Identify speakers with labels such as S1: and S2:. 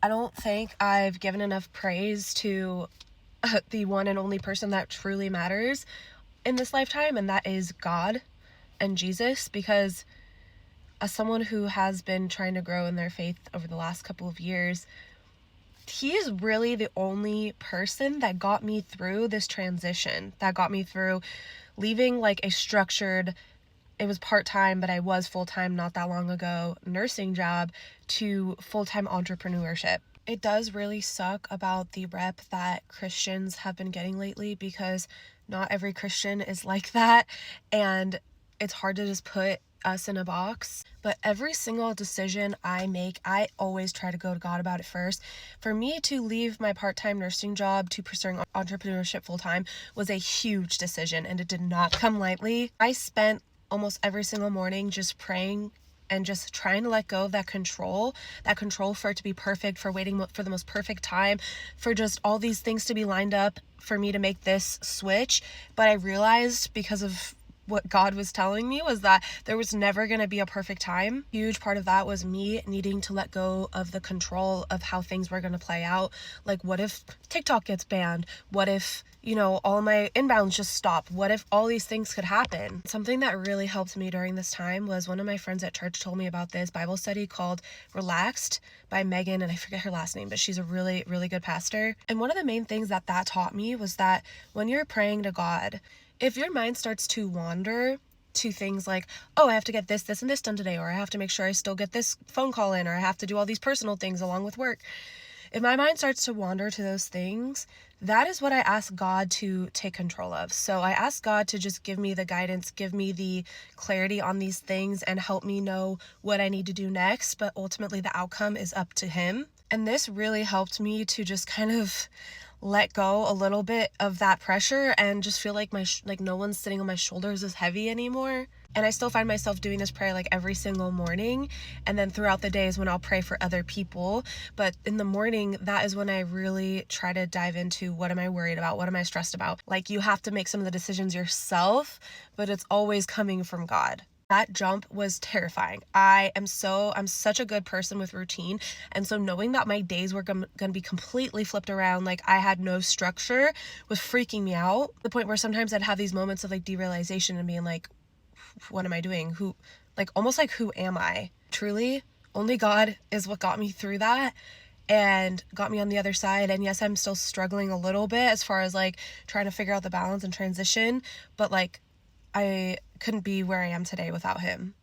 S1: I don't think I've given enough praise to the one and only person that truly matters in this lifetime, and that is God and Jesus, because as someone who has been trying to grow in their faith over the last couple of years, he is really the only person that got me through this transition, that got me through leaving like a structured, it was part-time, but I was full-time not that long ago, nursing job, to full-time entrepreneurship. It does really suck about the rep that Christians have been getting lately, because not every Christian is like that, and it's hard to just put us in a box. But every single decision I make, I always try to go to God about it first. For me to leave my part-time nursing job to pursuing entrepreneurship full-time was a huge decision, and it did not come lightly. I spent almost every single morning just praying and just trying to let go of that control for it to be perfect, for waiting for the most perfect time, for just all these things to be lined up for me to make this switch. But I realized, because of what God was telling me, was that there was never going to be a perfect time. Huge part of that was me needing to let go of the control of how things were going to play out. Like, what if TikTok gets banned? What if, all my inbounds just stop? What if all these things could happen? Something that really helped me during this time was one of my friends at church told me about this Bible study called Relaxed by Megan, and I forget her last name, but she's a really, really good pastor. And one of the main things that taught me was that when you're praying to God, if your mind starts to wander to things like, oh, I have to get this, and this done today, or I have to make sure I still get this phone call in, or I have to do all these personal things along with work. If my mind starts to wander to those things, that is what I ask God to take control of. So I ask God to just give me the guidance, give me the clarity on these things, and help me know what I need to do next. But ultimately, the outcome is up to Him. And this really helped me to just kind of let go a little bit of that pressure and just feel like like no one's sitting on my shoulders as heavy anymore. And I still find myself doing this prayer like every single morning, and then throughout the days when I'll pray for other people. But in the morning, that is when I really try to dive into, what am I worried about? What am I stressed about? Like, you have to make some of the decisions yourself, but it's always coming from God. That jump was terrifying. I'm such a good person with routine. And so knowing that my days were going to be completely flipped around, like I had no structure, was freaking me out. To the point where sometimes I'd have these moments of like derealization and being like, what am I doing? Almost like, who am I? Truly, only God is what got me through that and got me on the other side. And yes, I'm still struggling a little bit as far as like trying to figure out the balance and transition, but like, I couldn't be where I am today without Him.